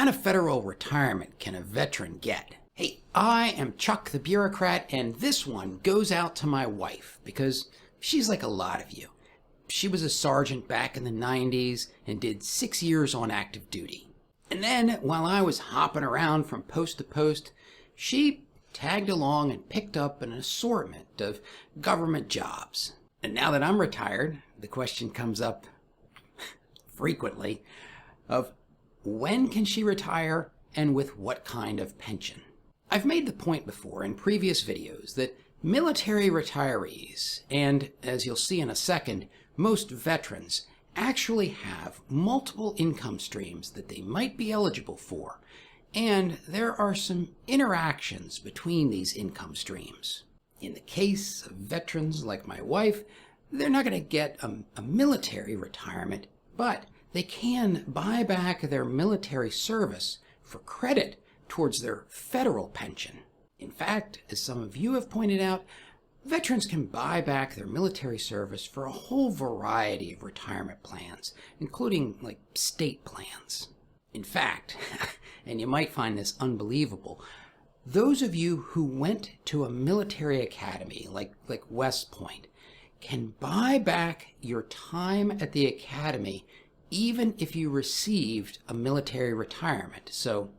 kind of federal retirement can a veteran get? Hey, I am Chuck the bureaucrat, and this one goes out to my wife because she's like a lot of you. She was a sergeant back in the 90s and did 6 years on active duty. And then, while I was hopping around from post to post, she tagged along and picked up an assortment of government jobs. And now that I'm retired, the question comes up frequently of when can she retire and with what kind of pension? I've made the point before in previous videos that military retirees, and as you'll see in a second, most veterans actually have multiple income streams that they might be eligible for, and there are some interactions between these income streams. In the case of veterans like my wife, they're not going to get a military retirement, but they can buy back their military service for credit towards their federal pension. In fact, as some of you have pointed out, veterans can buy back their military service for a whole variety of retirement plans, including like state plans. In fact, and you might find this unbelievable, those of you who went to a military academy like West Point can buy back your time at the academy even if you received a military retirement. So,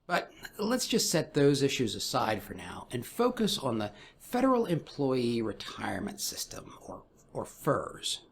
but let's just set those issues aside for now and focus on the Federal Employee Retirement System, or FERS.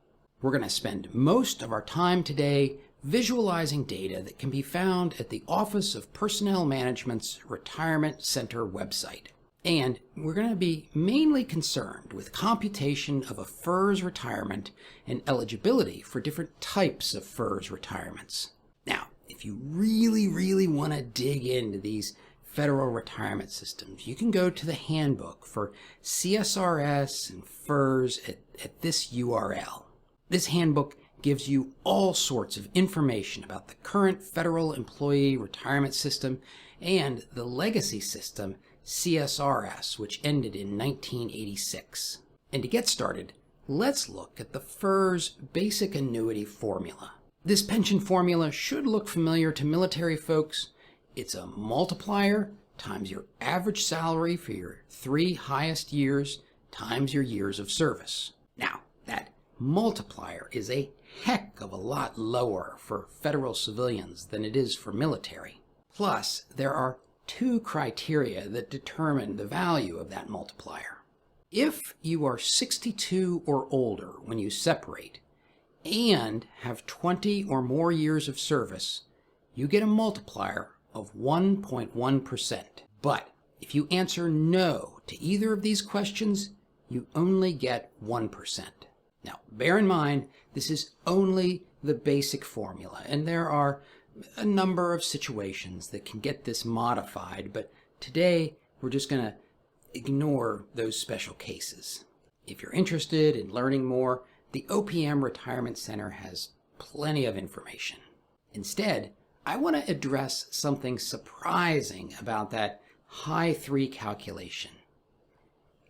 We're going to spend most of our time today visualizing data that can be found at the Office of Personnel Management's Retirement Center website. And we're going to be mainly concerned with computation of a FERS retirement and eligibility for different types of FERS retirements. Now, if you really want to dig into these federal retirement systems, you can go to the handbook for CSRS and FERS at this URL. This handbook gives you all sorts of information about the current federal employee retirement system and the legacy system CSRS, which ended in 1986. And to get started, let's look at the FERS basic annuity formula. This pension formula should look familiar to military folks. It's a multiplier times your average salary for your 3 highest years times your years of service. Now, that multiplier is a heck of a lot lower for federal civilians than it is for military. Plus, there are 2 criteria that determine the value of that multiplier. If you are 62 or older when you separate and have 20 or more years of service, you get a multiplier of 1.1%. But if you answer no to either of these questions, you only get 1%. Now, bear in mind, this is only the basic formula, and there are a number of situations that can get this modified, but today we're just going to ignore those special cases. If you're interested in learning more, the OPM Retirement Center has plenty of information. Instead, I want to address something surprising about that high 3 calculation.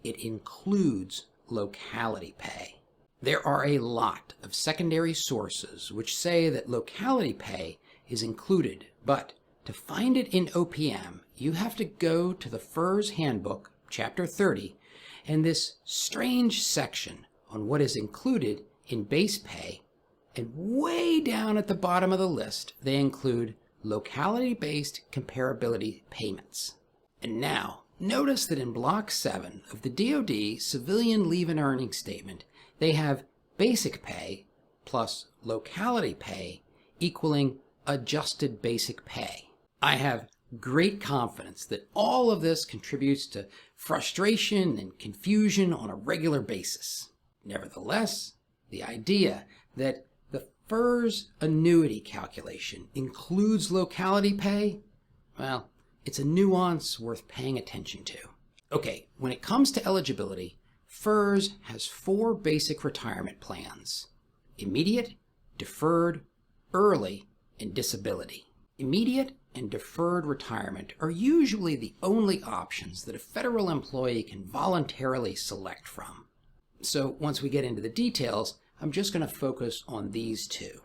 It includes locality pay. There are a lot of secondary sources which say that locality pay is included, but to find it in OPM, you have to go to the FERS Handbook, Chapter 30, and this strange section on what is included in base pay, and way down at the bottom of the list, they include locality-based comparability payments. And now, notice that in Block 7 of the DoD Civilian Leave and Earning Statement, they have basic pay plus locality pay equaling adjusted basic pay. I have great confidence that all of this contributes to frustration and confusion on a regular basis. Nevertheless, the idea that the FERS annuity calculation includes locality pay, well, it's a nuance worth paying attention to. Okay, when it comes to eligibility, FERS has 4 basic retirement plans: immediate, deferred, early, and disability. Immediate and deferred retirement are usually the only options that a federal employee can voluntarily select from. So once we get into the details, I'm just going to focus on these 2.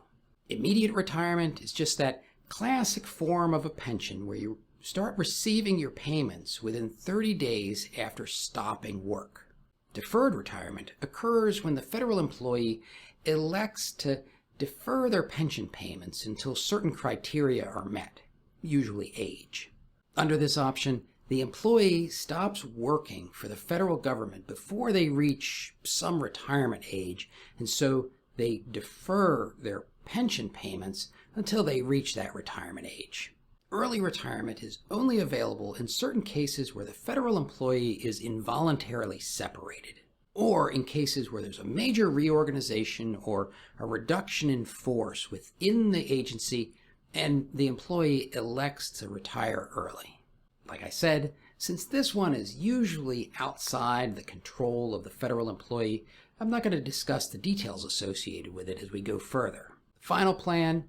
Immediate retirement is just that classic form of a pension where you start receiving your payments within 30 days after stopping work. Deferred retirement occurs when the federal employee elects to defer their pension payments until certain criteria are met, usually age. Under this option, the employee stops working for the federal government before they reach some retirement age, and so they defer their pension payments until they reach that retirement age. Early retirement is only available in certain cases where the federal employee is involuntarily separated, or in cases where there's a major reorganization or a reduction in force within the agency and the employee elects to retire early. Like I said, since this one is usually outside the control of the federal employee, I'm not going to discuss the details associated with it as we go further. The final plan,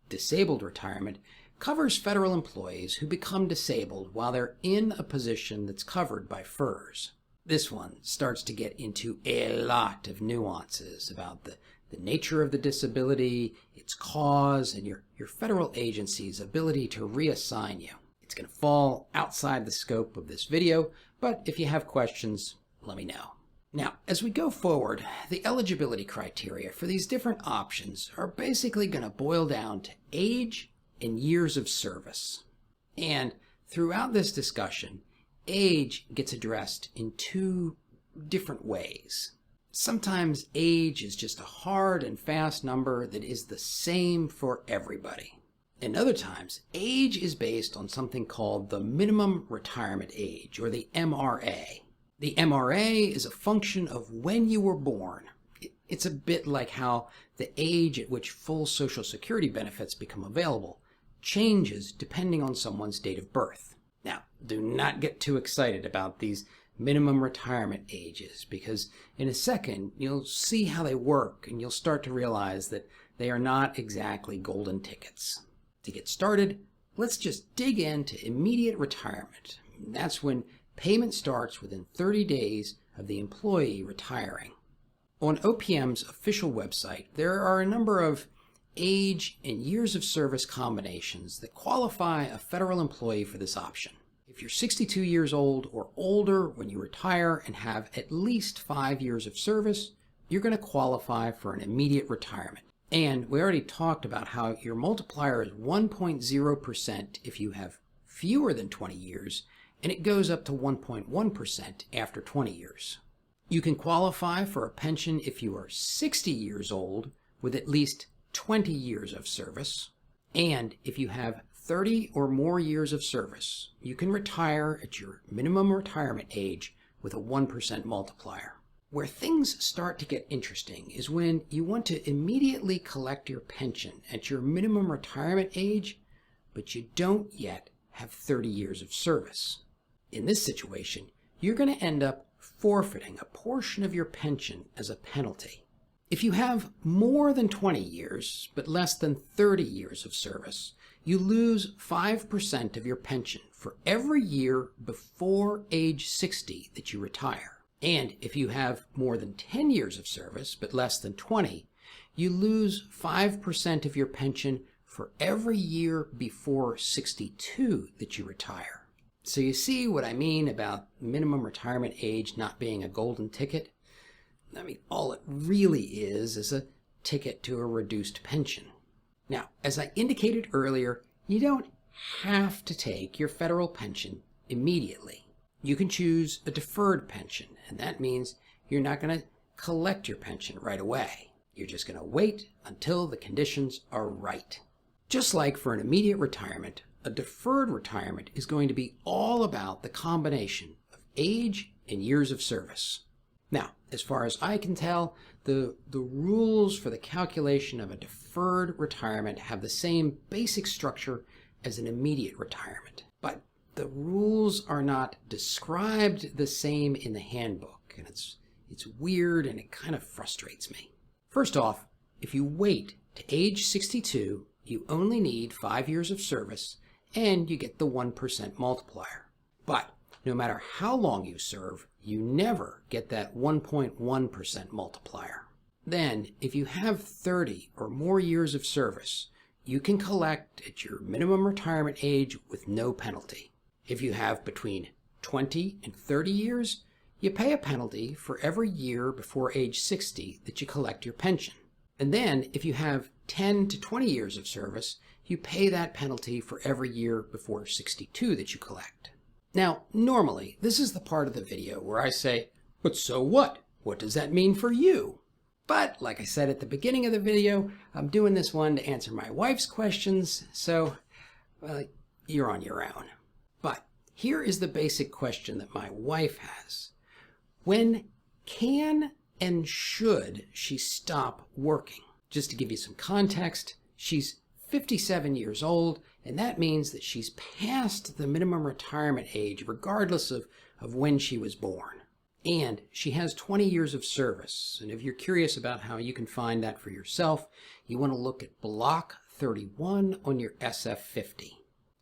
disabled retirement, covers federal employees who become disabled while they're in a position that's covered by FERS. This one starts to get into a lot of nuances about the nature of the disability, its cause, and your federal agency's ability to reassign you. It's going to fall outside the scope of this video, but if you have questions, let me know. Now, as we go forward, the eligibility criteria for these different options are basically going to boil down to age and years of service. And throughout this discussion, age gets addressed in two different ways. Sometimes age is just a hard and fast number that is the same for everybody. And other times, age is based on something called the minimum retirement age, or the MRA. The MRA is a function of when you were born. It's a bit like how the age at which full Social Security benefits become available changes depending on someone's date of birth. Now, do not get too excited about these minimum retirement ages, because in a second you'll see how they work and you'll start to realize that they are not exactly golden tickets. To get started, let's just dig into immediate retirement. That's when payment starts within 30 days of the employee retiring. On OPM's official website, there are a number of age and years of service combinations that qualify a federal employee for this option. If you're 62 years old or older when you retire and have at least 5 years of service, you're going to qualify for an immediate retirement. And we already talked about how your multiplier is 1.0% if you have fewer than 20 years, and it goes up to 1.1% after 20 years. You can qualify for a pension if you are 60 years old with at least 20 years of service, and if you have 30 or more years of service, you can retire at your minimum retirement age with a 1% multiplier. Where things start to get interesting is when you want to immediately collect your pension at your minimum retirement age, but you don't yet have 30 years of service. In this situation, you're going to end up forfeiting a portion of your pension as a penalty. If you have more than 20 years, but less than 30 years of service, you lose 5% of your pension for every year before age 60 that you retire. And if you have more than 10 years of service, but less than 20, you lose 5% of your pension for every year before 62 that you retire. So you see what I mean about minimum retirement age not being a golden ticket? I mean, all it really is a ticket to a reduced pension. Now, as I indicated earlier, you don't have to take your federal pension immediately. You can choose a deferred pension, and that means you're not going to collect your pension right away. You're just going to wait until the conditions are right. Just like for an immediate retirement, a deferred retirement is going to be all about the combination of age and years of service. Now, as far as I can tell, the rules for the calculation of a deferred retirement have the same basic structure as an immediate retirement. But the rules are not described the same in the handbook, and it's weird and it kind of frustrates me. First off, if you wait to age 62, you only need 5 years of service and you get the 1% multiplier. But no matter how long you serve, you never get that 1.1% multiplier. Then, if you have 30 or more years of service, you can collect at your minimum retirement age with no penalty. If you have between 20 and 30 years, you pay a penalty for every year before age 60 that you collect your pension. And then, if you have 10 to 20 years of service, you pay that penalty for every year before 62 that you collect. Now, normally, this is the part of the video where I say, but so what? What does that mean for you? But, like I said at the beginning of the video, I'm doing this one to answer my wife's questions, so, well, you're on your own. But here is the basic question that my wife has. When can and should she stop working? Just to give you some context, she's 57 years old, and that means that she's past the minimum retirement age regardless of when she was born. And she has 20 years of service, and if you're curious about how you can find that for yourself, you want to look at Block 31 on your SF50.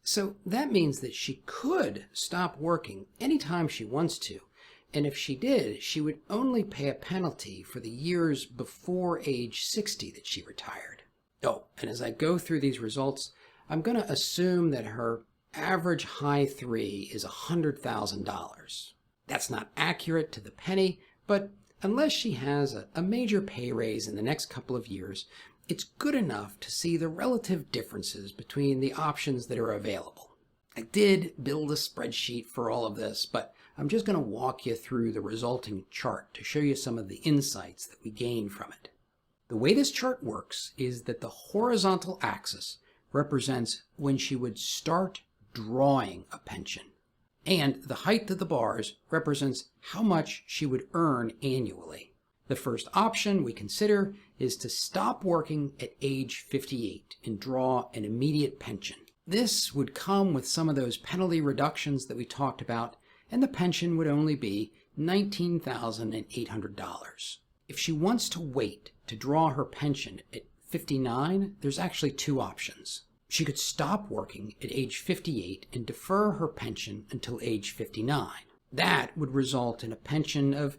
So that means that she could stop working anytime she wants to, and if she did, she would only pay a penalty for the years before age 60 that she retired. Oh, and as I go through these results, I'm going to assume that her average high 3 is $100,000. That's not accurate to the penny, but unless she has a major pay raise in the next couple of years, it's good enough to see the relative differences between the options that are available. I did build a spreadsheet for all of this, but I'm just going to walk you through the resulting chart to show you some of the insights that we gain from it. The way this chart works is that the horizontal axis represents when she would start drawing a pension, and the height of the bars represents how much she would earn annually. The first option we consider is to stop working at age 58 and draw an immediate pension. This would come with some of those penalty reductions that we talked about, and the pension would only be $19,800. If she wants to wait to draw her pension at 59, there's actually two options. She could stop working at age 58 and defer her pension until age 59. That would result in a pension of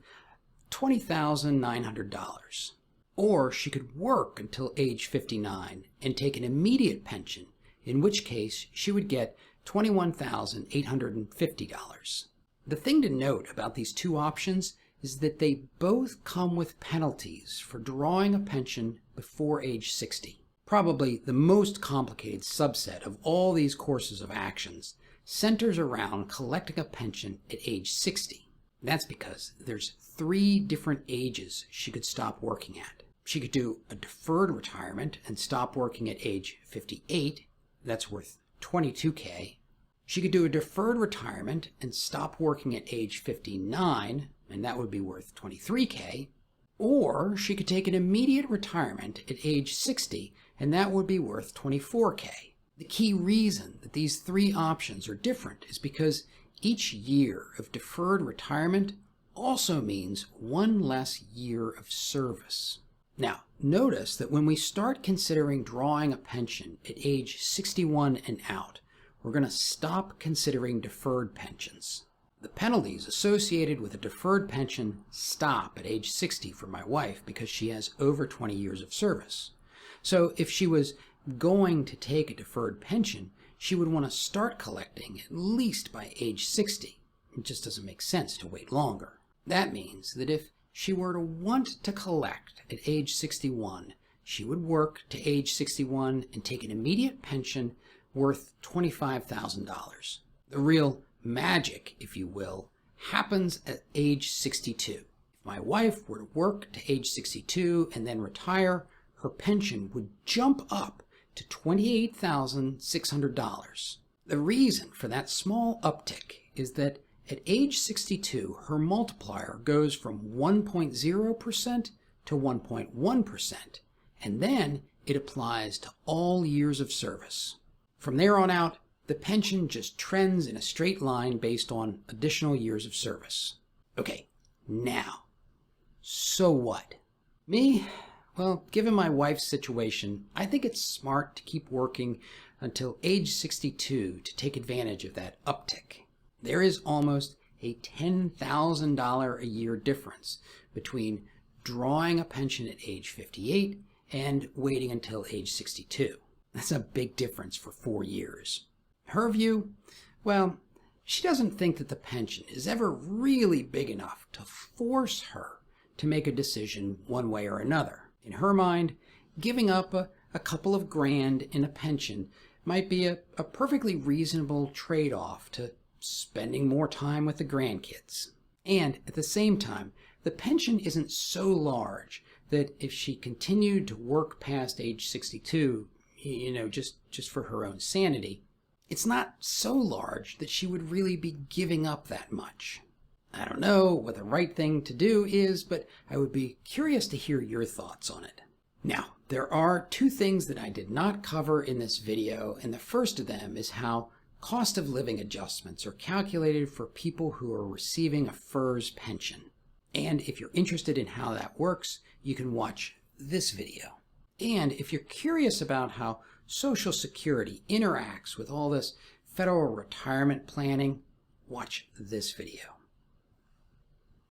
$20,900. Or she could work until age 59 and take an immediate pension, in which case she would get $21,850. The thing to note about these two options is that they both come with penalties for drawing a pension before age 60. Probably the most complicated subset of all these courses of actions centers around collecting a pension at age 60. That's because there's 3 different ages she could stop working at. She could do a deferred retirement and stop working at age 58. That's worth $22,000. She could do a deferred retirement and stop working at age 59, and that would be worth $23,000. Or she could take an immediate retirement at age 60, and that would be worth $24,000. The key reason that these 3 options are different is because each year of deferred retirement also means 1 less year of service. Now, notice that when we start considering drawing a pension at age 61 and out, we're going to stop considering deferred pensions. The penalties associated with a deferred pension stop at age 60 for my wife because she has over 20 years of service. So if she was going to take a deferred pension, she would want to start collecting at least by age 60. It just doesn't make sense to wait longer. That means that if she were to want to collect at age 61, she would work to age 61 and take an immediate pension worth $25,000. The real magic, if you will, happens at age 62. If my wife were to work to age 62 and then retire, her pension would jump up to $28,600. The reason for that small uptick is that at age 62, her multiplier goes from 1.0% to 1.1%, and then it applies to all years of service. From there on out, the pension just trends in a straight line based on additional years of service. Okay, now, so what? Me? Well, given my wife's situation, I think it's smart to keep working until age 62 to take advantage of that uptick. There is almost a $10,000 a year difference between drawing a pension at age 58 and waiting until age 62. That's a big difference for 4 years. Her view? Well, she doesn't think that the pension is ever really big enough to force her to make a decision one way or another. In her mind, giving up a couple of grand in a pension might be a perfectly reasonable trade-off to spending more time with the grandkids. And at the same time, the pension isn't so large that if she continued to work past age 62, just for her own sanity, it's not so large that she would really be giving up that much. I don't know what the right thing to do is, but I would be curious to hear your thoughts on it. Now, there are 2 things that I did not cover in this video, and the first of them is how cost of living adjustments are calculated for people who are receiving a FERS pension. And if you're interested in how that works, you can watch this video. And if you're curious about how Social Security interacts with all this federal retirement planning, watch this video.